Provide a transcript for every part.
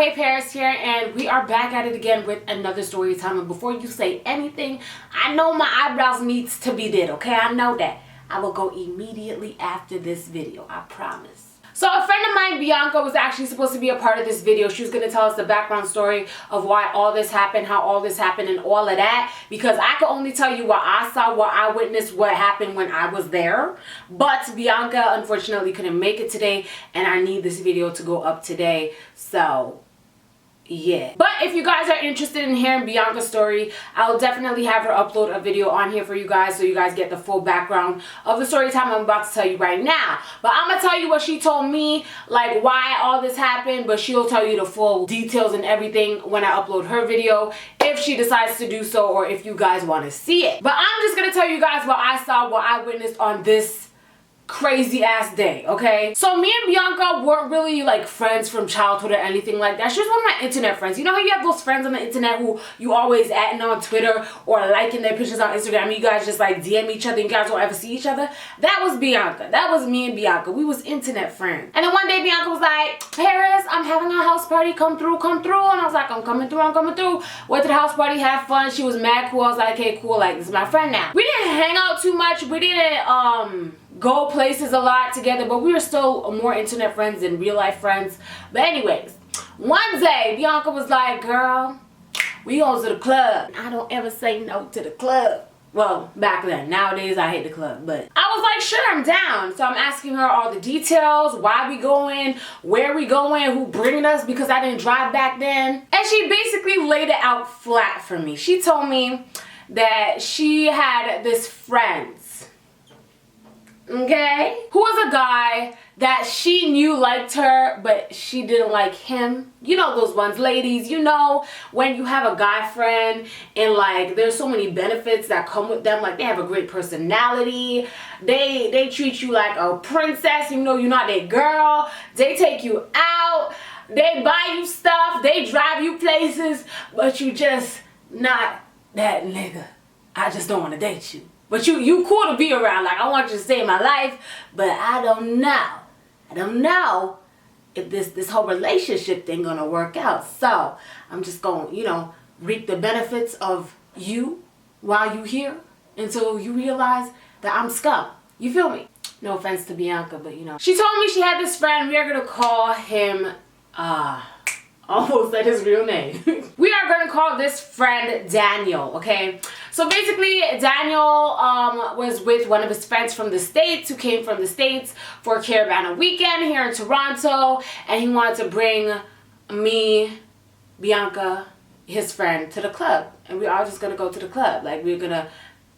HeyParis here, and we are back at it again with another story time. And before you say anything, I know my eyebrows needs to be did, okay? I know that. I will go immediately after this video, I promise. So a friend of mine, Bianca, was actually supposed to be a part of this video. She was going to tell us the background story of why all this happened, how all this happened, and all of that. Because I could only tell you what I saw, what I witnessed, what happened when I was there. But Bianca, unfortunately, couldn't make it today. And I need this video to go up today. So yeah. But if you guys are interested in hearing Bianca's story, I'll definitely have her upload a video on here for you guys so you guys get the full background of the story time I'm about to tell you right now. But I'm gonna tell you what she told me, like why all this happened, but she'll tell you the full details and everything when I upload her video, if she decides to do so or if you guys want to see it. But I'm just gonna tell you guys what I saw, what I witnessed on this crazy ass day, okay? So me and Bianca weren't really like friends from childhood or anything like that. She was one of my internet friends. You know how you have those friends on the internet who you always adding on Twitter or liking their pictures on Instagram and you guys just like DM each other and you guys don't ever see each other? That was Bianca. That was me and Bianca. We was internet friends. And then one day Bianca was like, Paris, I'm having a house party, come through. And I was like, I'm coming through. Went to the house party, had fun. She was mad cool. I was like, okay, cool, like this is my friend now. We didn't hang out too much. We didn't go places a lot together, but we were still more internet friends than real life friends. But anyways, one day Bianca was like, girl, we go to the club. I don't ever say no to the club. Well, back then. Nowadays I hate the club, but I was like, sure, I'm down. So I'm asking her all the details, why we going, where we going, who bringing us, because I didn't drive back then. And she basically laid it out flat for me. She told me that she had this friend, okay, who was a guy that she knew liked her, but she didn't like him. You know those ones, ladies, you know when you have a guy friend and like there's so many benefits that come with them, like they have a great personality, they treat you like a princess, you know you're not their girl, they take you out, they buy you stuff, they drive you places, but you just not that nigga. I just don't want to date you. But you cool to be around. Like, I want you to stay in my life, but I don't know. I don't know if this whole relationship thing gonna work out. So, I'm just gonna, you know, reap the benefits of you while you here until you realize that I'm scum. You feel me? No offense to Bianca, but you know. She told me she had this friend. We are gonna call him, almost said his real name. We are going to call this friend Daniel, okay? So basically, Daniel was with one of his friends from the States who came from the States for a Caribana weekend here in Toronto, and he wanted to bring me, Bianca, his friend, to the club. And we are just going to go to the club. Like, we're going to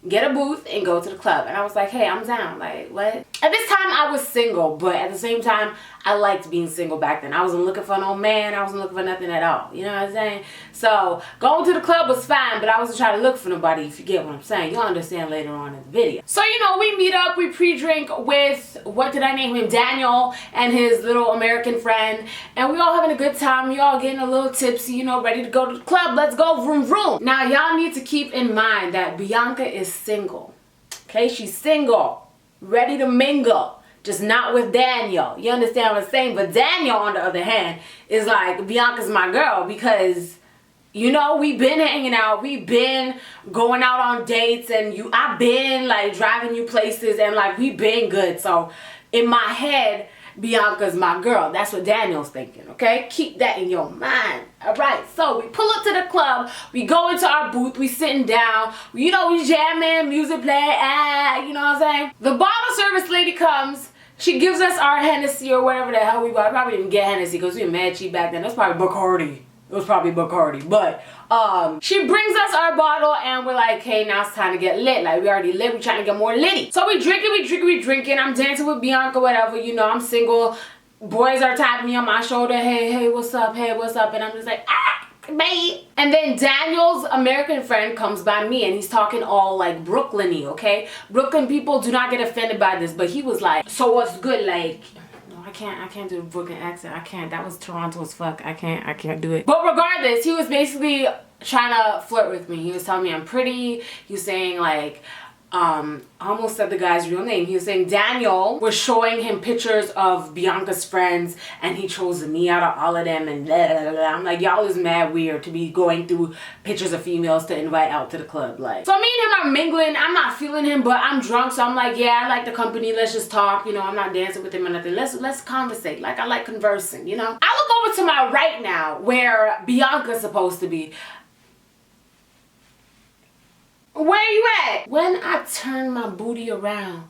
get a booth and go to the club. And I was like, hey, I'm down. Like, what? At this time, I was single, but at the same time, I liked being single back then. I wasn't looking for no man. I wasn't looking for nothing at all. You know what I'm saying? So, going to the club was fine, but I wasn't trying to look for nobody, if you get what I'm saying. You'll understand later on in the video. So, you know, we meet up, we pre-drink with, what did I name him? Daniel and his little American friend. And we all having a good time. We all getting a little tipsy, you know, ready to go to the club. Let's go, vroom, vroom. Now, y'all need to keep in mind that Bianca is single. Okay? She's single. Ready to mingle. Just not with Daniel. You understand what I'm saying? But Daniel, on the other hand, is like, Bianca's my girl because, you know, we've been hanging out. We've been going out on dates and I've been like driving you places and like we've been good. So in my head, Bianca's my girl. That's what Daniel's thinking, okay? Keep that in your mind. All right, so we pull up to the club. We go into our booth. We sitting down. You know, we jamming, music playing, you know what I'm saying? The bottle service lady comes. She gives us our Hennessy or whatever the hell we bought. Probably didn't get Hennessy because we were mad cheap back then. That's probably Bacardi. It was probably Bacardi. But she brings us our bottle and we're like, hey, now it's time to get lit. Like, we already lit. We're trying to get more litty. So we drinking. I'm dancing with Bianca, whatever. You know, I'm single. Boys are tapping me on my shoulder. Hey, what's up? Hey, what's up? And I'm just like, babe. And then Daniel's American friend comes by me and he's talking all like Brooklyn-y, okay? Brooklyn people do not get offended by this, but he was like, so what's good? Like, no, I can't do the Brooklyn accent. I can't. That was Toronto as fuck. I can't do it. But regardless, he was basically trying to flirt with me. He was telling me I'm pretty. He was saying like, I almost said the guy's real name. He was saying Daniel was showing him pictures of Bianca's friends, and he chose me out of all of them, and blah, blah, blah. I'm like, y'all is mad weird to be going through pictures of females to invite out to the club. Like, so me and him are mingling. I'm not feeling him, but I'm drunk, so I'm like, yeah, I like the company. Let's just talk. You know, I'm not dancing with him or nothing. Let's conversate. Like, I like conversing, you know? I look over to my right now, where Bianca's supposed to be. Where you at? When I turn my booty around,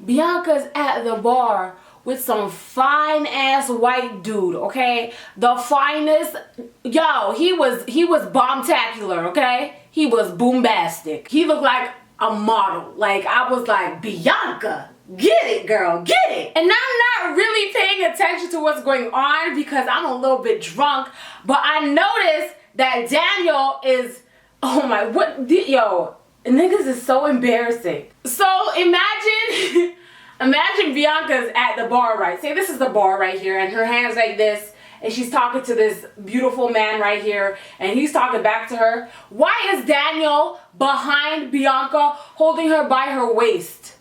Bianca's at the bar with some fine ass white dude, okay? The finest. Yo, he was bombtacular, okay? He was boombastic. He looked like a model. Like, I was like, Bianca, get it, girl, get it. And I'm not really paying attention to what's going on because I'm a little bit drunk, but I noticed that Daniel is, oh my, yo, niggas is so embarrassing. So imagine Bianca's at the bar, right? Say this is the bar right here, and her hand's like this, and she's talking to this beautiful man right here, and he's talking back to her. Why is Daniel behind Bianca holding her by her waist?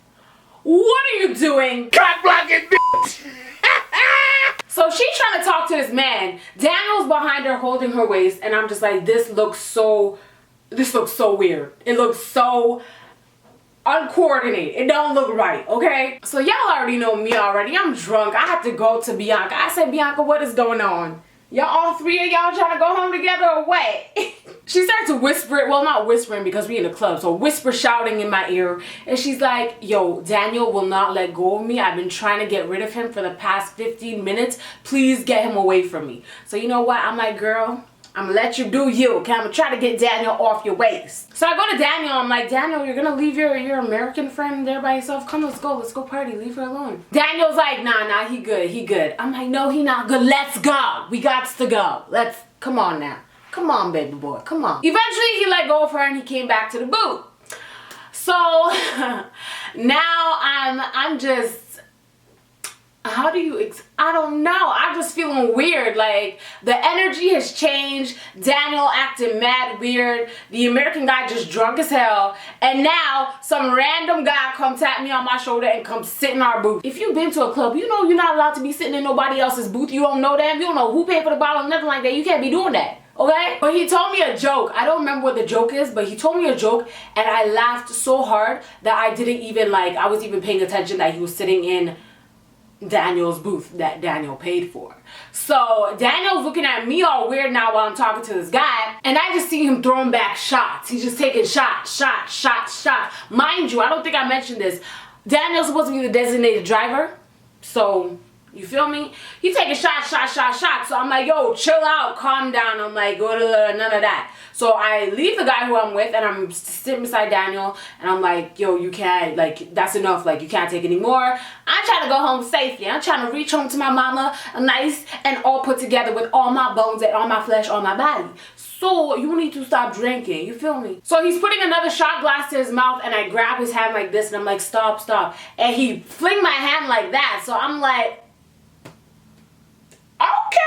What are you doing? Cock blocking, bitch! So she's trying to talk to this man. Daniel's behind her holding her waist, and I'm just like, this looks so weird. It looks so uncoordinated. It don't look right, okay? So y'all already know me already. I'm drunk. I have to go to Bianca. I said, Bianca, what is going on? Y'all, all three of y'all trying to go home together or what? She starts to whisper it. Well, not whispering because we in the club. So whisper shouting in my ear. And she's like, yo, Daniel will not let go of me. I've been trying to get rid of him for the past 15 minutes. Please get him away from me. So you know what? I'm like, girl, I'm gonna let you do you, okay? I'm gonna try to get Daniel off your waist. So I go to Daniel, I'm like, Daniel, you're gonna leave your American friend there by yourself? Come, let's go party, leave her alone. Daniel's like, nah, he good. I'm like, no, he not good, let's go. We got to go. Come on now. Come on, baby boy, come on. Eventually, he let go of her and he came back to the booth. So, now I'm just, I don't know. I'm just feeling weird. Like, the energy has changed. Daniel acting mad weird. The American guy just drunk as hell. And now, some random guy come tap me on my shoulder and come sit in our booth. If you've been to a club, you know you're not allowed to be sitting in nobody else's booth. You don't know them. You don't know who paid for the bottle, nothing like that. You can't be doing that. Okay? But he told me a joke. I don't remember what the joke is, but he told me a joke and I laughed so hard that I didn't even, like, I was even paying attention that he was sitting in Daniel's booth that Daniel paid for. So Daniel's looking at me all weird now while I'm talking to this guy, and I just see him throwing back shots. He's just taking shots. Mind you, I don't think I mentioned this. Daniel's supposed to be the designated driver, so you feel me? He's taking shots. So I'm like, yo, chill out, calm down. I'm like, none of that. So I leave the guy who I'm with and I'm sitting beside Daniel and I'm like, yo, you can't, like, that's enough. Like, you can't take any more. I'm trying to go home safely. I'm trying to reach home to my mama, nice and all put together with all my bones and all my flesh on my body. So you need to stop drinking, you feel me? So he's putting another shot glass to his mouth and I grab his hand like this and I'm like, stop. And he fling my hand like that. So I'm like, okay.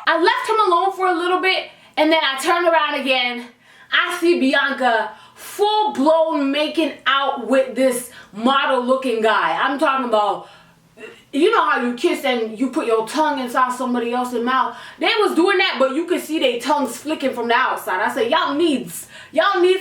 I left him alone for a little bit and then I turn around again. I see Bianca full-blown making out with this model-looking guy. I'm talking about, you know how you kiss and you put your tongue inside somebody else's mouth? They was doing that, but you could see their tongues flicking from the outside. I said, y'all needs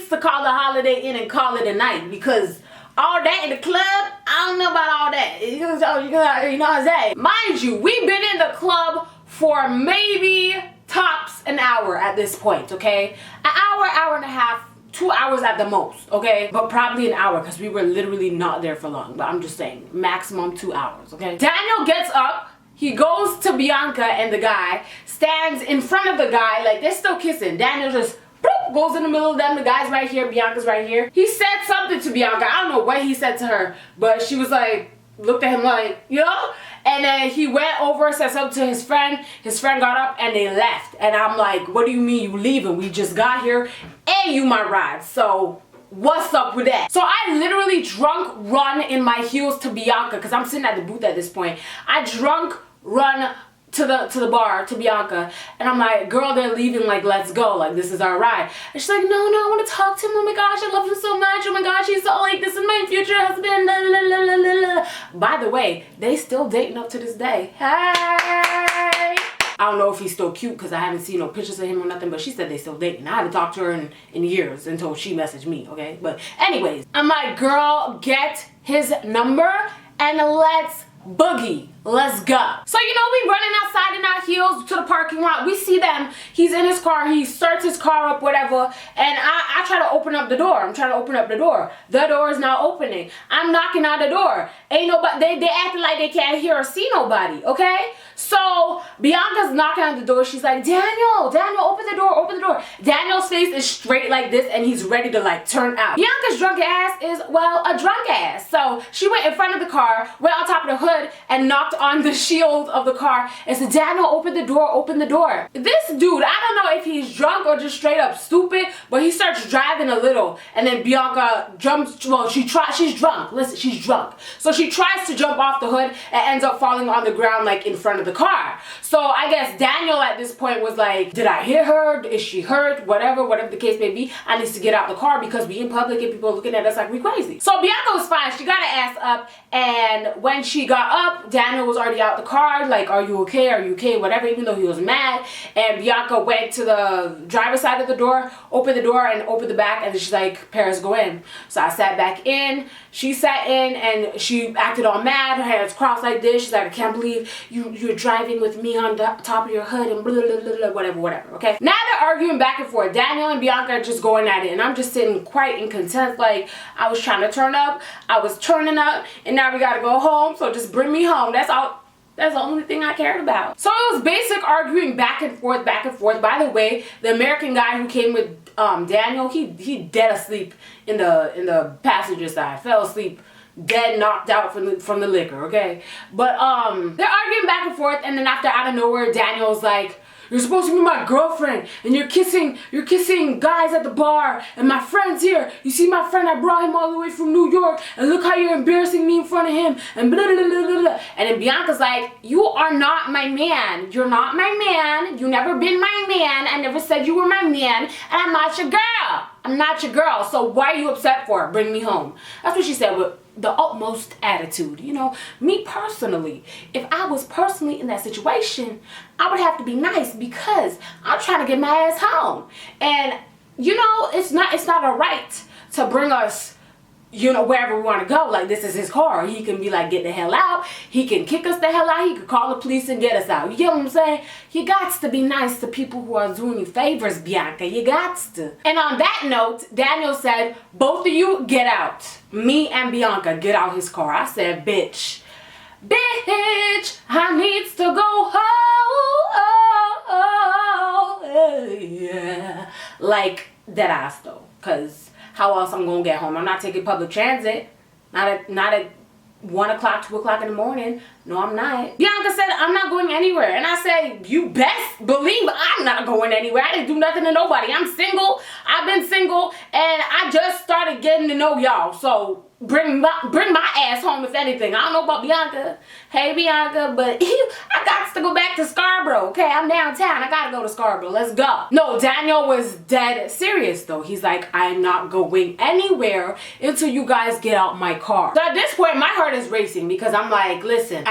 to call the Holiday Inn and call it a night because all that in the club, I don't know about all that. You know what I'm saying? Mind you, we've been in the club for maybe tops an hour at this point, okay? An hour and a half, 2 hours at the most, okay? But probably an hour because we were literally not there for long. But I'm just saying, maximum 2 hours, okay? Daniel gets up. He goes to Bianca and the guy, stands in front of the guy, like they're still kissing. Daniel just bloop, goes in the middle of them. The guy's right here, Bianca's right here. He said something to Bianca. I don't know what he said to her, but she was like, looked at him like, you know? And then he went over, said something to his friend. His friend got up and they left. And I'm like, what do you mean you leaving? We just got here and you my ride. So what's up with that? So I literally drunk run in my heels to Bianca because I'm sitting at the booth at this point. I drunk run to the bar, to Bianca, and I'm like, girl, they're leaving, like, let's go, like, this is our ride. And she's like, no, I want to talk to him, oh my gosh, I love him so much, oh my gosh, he's so, like, this is my future husband, la, la, la, la, la, la. By the way, they still dating up to this day. Hey! I don't know if he's still cute because I haven't seen no pictures of him or nothing, but she said they still dating. I haven't talked to her in years until she messaged me, okay? But anyways, I'm like, girl, get his number and let's boogie. Let's go. So, you know, we running outside in our heels to the parking lot. We see them. He's in his car. He starts his car up, whatever. And I try to open up the door. I'm trying to open up the door. The door is not opening. I'm knocking on the door. Ain't nobody. They acting like they can't hear or see nobody, okay? So, Bianca's knocking on the door. She's like, Daniel, open the door, open the door. Daniel's face is straight like this, and he's ready to, like, turn out. Bianca's drunk ass is, well, a drunk ass. So, she went in front of the car, went on top of the hood, and knocked on the shield of the car and said, Daniel, open the door, open the door. This dude, I don't know if he's drunk or just straight up stupid, but he starts driving a little, and then Bianca jumps, well, she's drunk. Listen, she's drunk. So she tries to jump off the hood and ends up falling on the ground, like, in front of the car. So I guess Daniel at this point was like, did I hit her? Is she hurt? Whatever the case may be, I need to get out the car because we in public and people are looking at us like we crazy. So Bianca was fine. She got her ass up, and when she got up, Daniel was already out the car, like, are you okay? Are you okay? Whatever, even though he was mad. And Bianca went to the driver's side of the door, opened the door and opened the back, and then she's like, Paris, go in. So I sat back in. She sat in and she acted all mad, her hands crossed like this. She's like, I can't believe you're driving with me on the top of your hood and blah, blah, blah, blah, whatever, okay? Now they're arguing back and forth. Daniel and Bianca are just going at it, and I'm just sitting quite in content, like, I was trying to turn up, I was turning up, and now we gotta go home, so just bring me home. That's all. That's the only thing I cared about. So it was basic arguing back and forth, back and forth. By the way, the American guy who came with Daniel, he dead asleep in the passenger side. Fell asleep, dead, knocked out from the liquor, okay? But they're arguing back and forth, and then after, out of nowhere, Daniel's like, you're supposed to be my girlfriend, and you're kissing guys at the bar, and my friend's here. You see my friend, I brought him all the way from New York, and look how you're embarrassing me in front of him, and blah, blah, blah, blah, blah. And then Bianca's like, you are not my man. You're not my man. You never been my man. I never said you were my man, and I'm not your girl. I'm not your girl, so why are you upset for? Bring me home. That's what she said with the utmost attitude. You know, me personally, if I was personally in that situation, I would have to be nice because I'm trying to get my ass home. And, you know, it's not a right to bring us, you know, wherever we want to go. Like, this is his car. He can be like, get the hell out. He can kick us the hell out. He could call the police and get us out. You get what I'm saying? You got to be nice to people who are doing you favors, Bianca. You got to. And on that note, Daniel said, both of you get out. Me and Bianca get out his car. I said, bitch, I needs to go home. Yeah. Like, dead ass though. Because how else I'm gonna get home? I'm not taking public transit. Not at 1 o'clock, 2 o'clock in the morning. No, I'm not. Bianca said, I'm not going anywhere. And I said, you best believe I'm not going anywhere. I didn't do nothing to nobody. I'm single. I've been single. And I just started getting to know y'all. So bring my ass home, if anything. I don't know about Bianca. Hey, Bianca, but I got to go back to Scarborough, okay? I'm downtown. I gotta go to Scarborough. Let's go. No, Daniel was dead serious, though. He's like, I'm not going anywhere until you guys get out my car. So at this point, my heart is racing because I'm like, listen,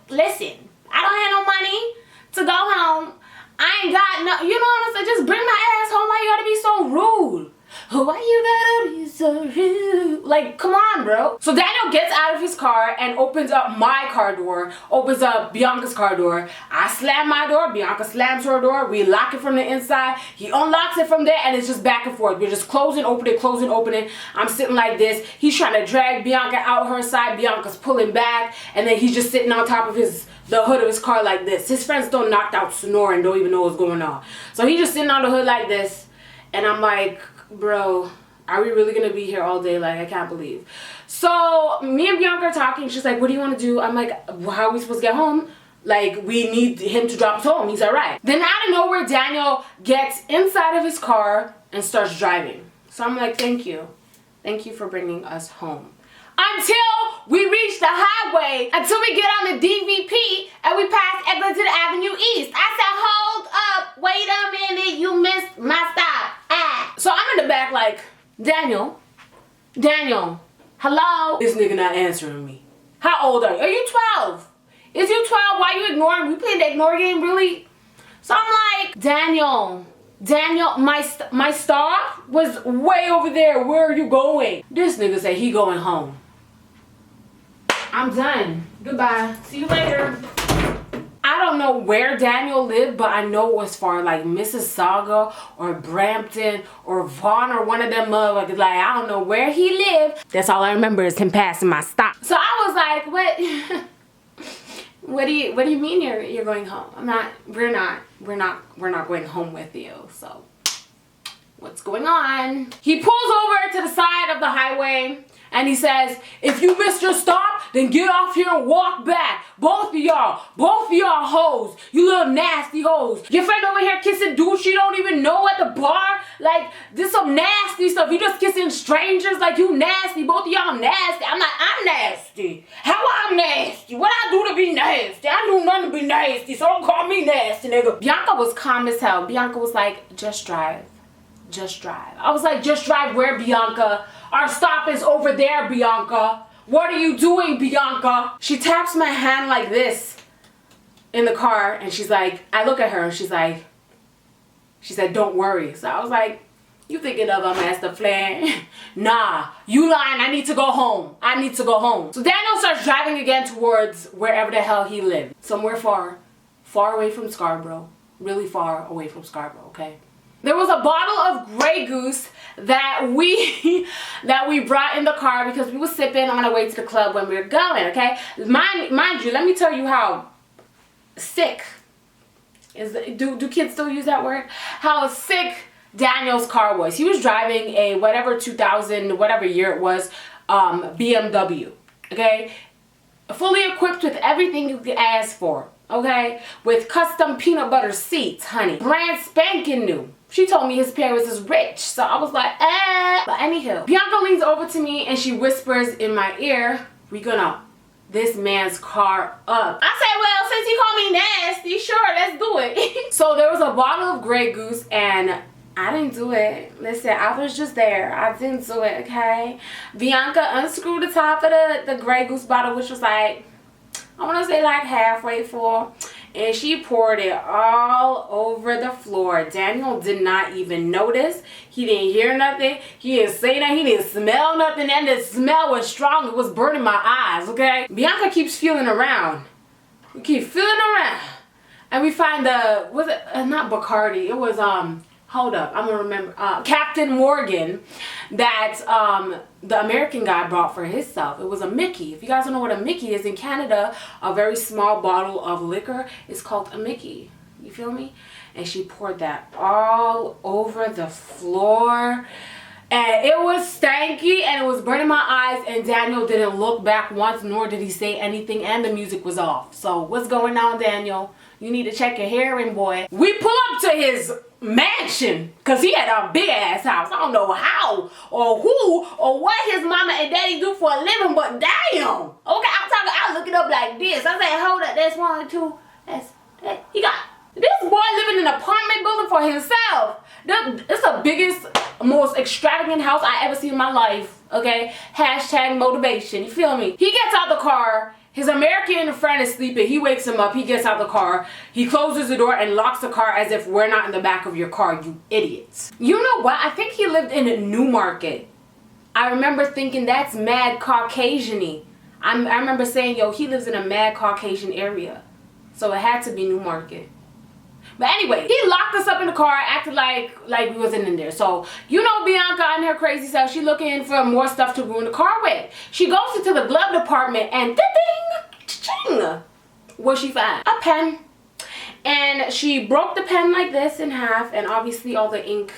listen, I don't have no money to go home. I ain't got no, you know what I'm saying? Just bring my ass home. Why you gotta be so rude? Why you gotta be so rude? Like, come on, bro. So Daniel gets out of his car and opens up my car door, opens up Bianca's car door. I slam my door, Bianca slams her door. We lock it from the inside. He unlocks it from there, and it's just back and forth. We're just closing, opening, closing, opening. I'm sitting like this. He's trying to drag Bianca out her side. Bianca's pulling back, and then he's just sitting on top of the hood of his car like this. His friends still knocked out snoring, don't even know what's going on. So he's just sitting on the hood like this, and I'm like, bro, are we really gonna be here all day? Like, I can't believe. So me and Bianca are talking. She's like, what do you want to do? I'm like, well, how are we supposed to get home? Like, we need him to drop us home. He's all right. Then out of nowhere, Daniel gets inside of his car and starts driving. So I'm like, thank you for bringing us home. Until we reach the highway until we get on the DVP and we pass Escalating Avenue East. I said, hold up, wait a minute, you missed my stop. So I'm in the back like, Daniel, hello? This nigga not answering me. How old are you? Are you 12? Is you 12? Why you ignoring me? We playing the ignore game, really? So I'm like, Daniel, my stop was way over there. Where are you going? This nigga said he going home. I'm done. Goodbye. See you later. I don't know where Daniel lived, but I know it was far, like Mississauga or Brampton or Vaughan or one of them motherfuckers. Like, I don't know where he lived. That's all I remember is him passing my stop. So I was like, what? What do you mean you're going home? We're not going home with you. So what's going on? He pulls over to the side of the highway and he says, if you missed your stop, then get off here and walk back. Both of y'all hoes. You little nasty hoes. Your friend over here kissing dudes she don't even know at the bar. Like, this some nasty stuff. You just kissing strangers like you nasty. Both of y'all nasty. I'm like, I'm nasty. How I'm nasty? What I do to be nasty? I do nothing to be nasty, so don't call me nasty, nigga. Bianca was calm as hell. Bianca was like, just drive. Just drive. I was like, just drive where, Bianca? Our stop is over there, Bianca. What are you doing, Bianca? She taps my hand like this in the car and she's like, I look at her and she said, don't worry. So I was like, you thinking of a master plan? Nah, you lying. I need to go home. I need to go home. So Daniel starts driving again towards wherever the hell he lived. Somewhere far away from Scarborough. Really far away from Scarborough, okay? There was a bottle of Grey Goose that we brought in the car because we were sipping on our way to the club when we were going, okay? Mind you, let me tell you how sick is do kids still use that word? How sick Daniel's car was. He was driving a whatever 2000 whatever year it was BMW, okay? Fully equipped with everything you could ask for, okay? With custom peanut butter seats, honey. Brand spanking new. She told me his parents is rich, so I was like, eh. But anywho, Bianca leans over to me and she whispers in my ear, we gonna this man's car up. I said, well, since he called me nasty, sure, let's do it. So there was a bottle of Grey Goose and I didn't do it. Listen, I was just there. I didn't do it, okay? Bianca unscrewed the top of the Grey Goose bottle, which was like, I want to say like halfway full. And she poured it all over the floor. Daniel did not even notice. He didn't hear nothing. He didn't say nothing. He didn't smell nothing. And the smell was strong. It was burning my eyes, okay? Bianca keeps feeling around. We keep feeling around. And we find was it not Bacardi? It was, hold up, I'm gonna remember. Captain Morgan that the American guy brought for himself. It was a Mickey. If you guys don't know what a Mickey is, in Canada, a very small bottle of liquor is called a Mickey. You feel me? And she poured that all over the floor. And it was stanky and it was burning my eyes, and Daniel didn't look back once, nor did he say anything, and the music was off. So what's going on, Daniel? You need to check your hearing, boy. We pull up to his mansion because he had a big ass house. I don't know how or who or what his mama and daddy do for a living, but damn. Okay, I look it up like this. I say, hold up, that's 1, 2. He got this boy living in an apartment building for himself. It's the biggest, most extravagant house I ever seen in my life. Okay, hashtag motivation. You feel me? He gets out the car. His American friend is sleeping. He wakes him up. He gets out the car. He closes the door and locks the car as if we're not in the back of your car, you idiots. You know what? I think he lived in Newmarket. I remember thinking that's mad Caucasian-y. I remember saying, yo, he lives in a mad Caucasian area. So it had to be Newmarket. But anyway, he locked us up in the car, acted like we wasn't in there. So, you know Bianca and her crazy self, she looking for more stuff to ruin the car with. She goes into the glove department and ding, what she find? A pen. And she broke the pen like this in half, and obviously all the ink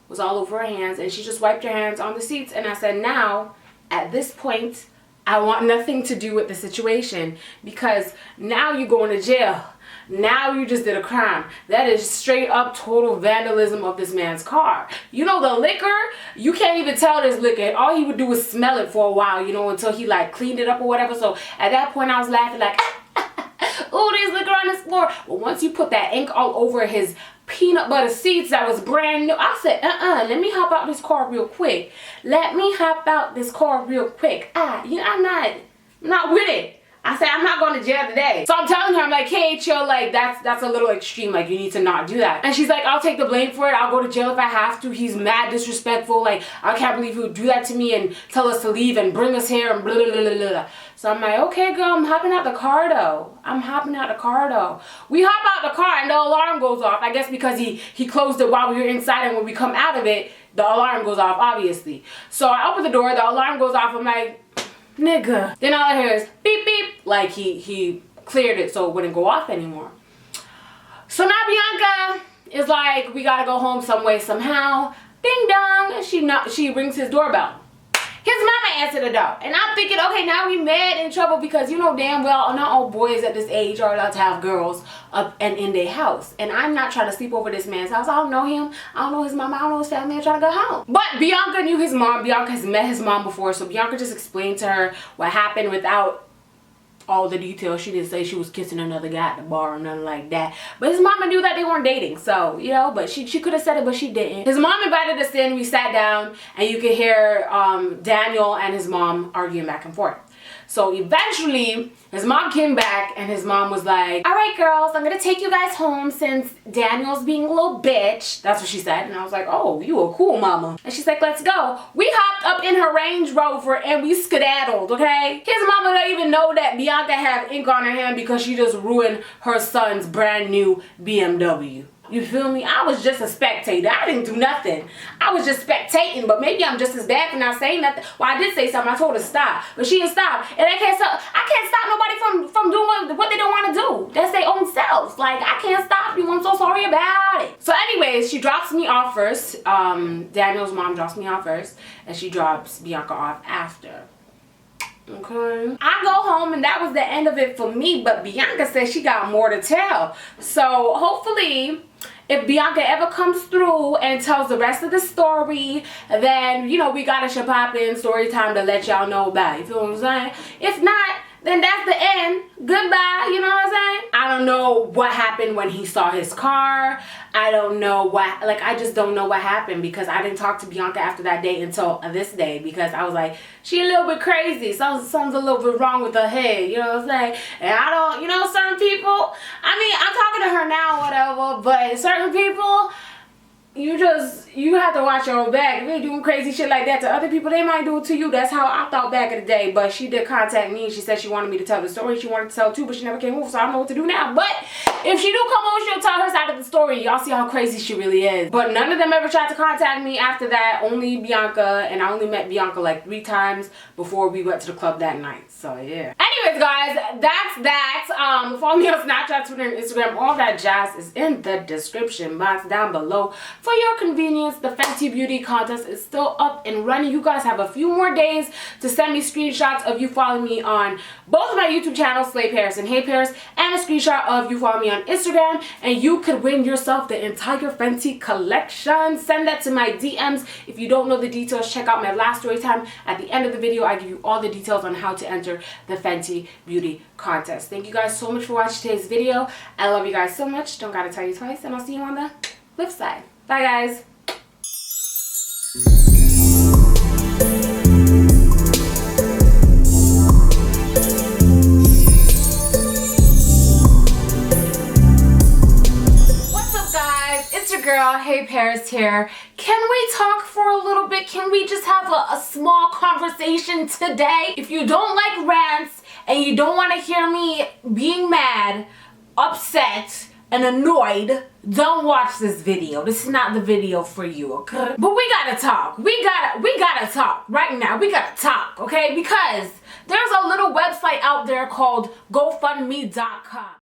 was all over her hands, and she just wiped her hands on the seats. And I said, now, at this point, I want nothing to do with the situation, because now you're going to jail. Now you just did a crime. That is straight up total vandalism of this man's car. You know, the liquor, you can't even tell this liquor. All he would do was smell it for a while, you know, until he like cleaned it up or whatever. So at that point I was laughing like, oh, there's liquor on this floor. But once you put that ink all over his peanut butter seats that was brand new, I said, let me hop out this car real quick. Let me hop out this car real quick. You know, I'm not with it. I said, I'm not going to jail today. So I'm telling her, I'm like, hey, chill, like, that's a little extreme. Like, you need to not do that. And she's like, I'll take the blame for it. I'll go to jail if I have to. He's mad disrespectful. Like, I can't believe he would do that to me and tell us to leave and bring us here and blah, blah, blah, blah, blah. So I'm like, okay, girl, I'm hopping out the car, though. We hop out the car and the alarm goes off. I guess because he closed it while we were inside, and when we come out of it, the alarm goes off, obviously. So I open the door, the alarm goes off. I'm like, nigga. Then all I hear is beep beep, like he cleared it so it wouldn't go off anymore. So now Bianca is like, we gotta go home some way somehow. Ding dong, she rings his doorbell. His mama answered the door, and I'm thinking, okay, now we mad in trouble because you know damn well not all boys at this age are allowed to have girls up and in their house. And I'm not trying to sleep over this man's house. I don't know him. I don't know his mama. I don't know his family. I'm trying to go home. But Bianca knew his mom. Bianca has met his mom before, so Bianca just explained to her what happened without all the details. She didn't say she was kissing another guy at the bar or nothing like that. But his mama knew that they weren't dating. So, you know, but she could have said it, but she didn't. His mom invited us in. We sat down and you could hear Daniel and his mom arguing back and forth. So eventually his mom came back and his mom was like, all right, girls, I'm going to take you guys home since Daniel's being a little bitch. That's what she said. And I was like, oh, you a cool mama. And she's like, let's go. We hopped up in her Range Rover and we skedaddled, okay? His mama don't even know that Bianca had ink on her hand because she just ruined her son's brand new BMW. You feel me? I was just a spectator. I didn't do nothing. I was just spectating, but maybe I'm just as bad for not saying nothing. Well, I did say something. I told her to stop, but she didn't stop. And I can't stop nobody from doing what they don't want to do. That's their own selves. Like, I can't stop you. I'm so sorry about it. So anyways, she drops me off first. Daniel's mom drops me off first, and she drops Bianca off after. Okay. I go home and that was the end of it for me, but Bianca said she got more to tell. So hopefully if Bianca ever comes through and tells the rest of the story, then, you know, we got a Shapoppin' story time to let y'all know about it. You feel what I'm saying? If not, then that's the end. Goodbye, you know what I'm saying? I don't know what happened when he saw his car. I don't know what, like, I just don't know what happened because I didn't talk to Bianca after that day until this day because I was like, she a little bit crazy. Something's a little bit wrong with her head, you know what I'm saying? And I don't, you know, certain people, I mean, I'm talking to her now, whatever, but certain people, you have to watch your own back. If you're doing crazy shit like that to other people, they might do it to you. That's how I thought back in the day. But she did contact me. She said she wanted me to tell the story. She wanted to tell too, but she never came over, so I don't know what to do now. But if she do come over, she'll tell her side of the story. Y'all see how crazy she really is. But none of them ever tried to contact me after that. Only Bianca, and I only met Bianca like 3 times before we went to the club that night. So yeah. Anyways, guys, that's that. Follow me on Snapchat, Twitter, and Instagram. All that jazz is in the description box down below. For your convenience, the Fenty Beauty contest is still up and running. You guys have a few more days to send me screenshots of you following me on both of my YouTube channels, HeyParis and HeyParis, and a screenshot of you following me on Instagram, and you could win yourself the entire Fenty collection. Send that to my DMs. If you don't know the details, check out my last story time. At the end of the video, I give you all the details on how to enter the Fenty Beauty contest. Thank you guys so much for watching today's video. I love you guys so much. Don't gotta tell you twice, and I'll see you on the flip side. Bye, guys. What's up, guys? It's your girl, HeyParis here. Can we talk for a little bit? Can we just have a small conversation today? If you don't like rants and you don't want to hear me being mad, upset, and annoyed, don't watch this video. This is not the video for you, okay? But we gotta talk. We gotta talk right now. We gotta talk, okay? Because there's a little website out there called GoFundMe.com.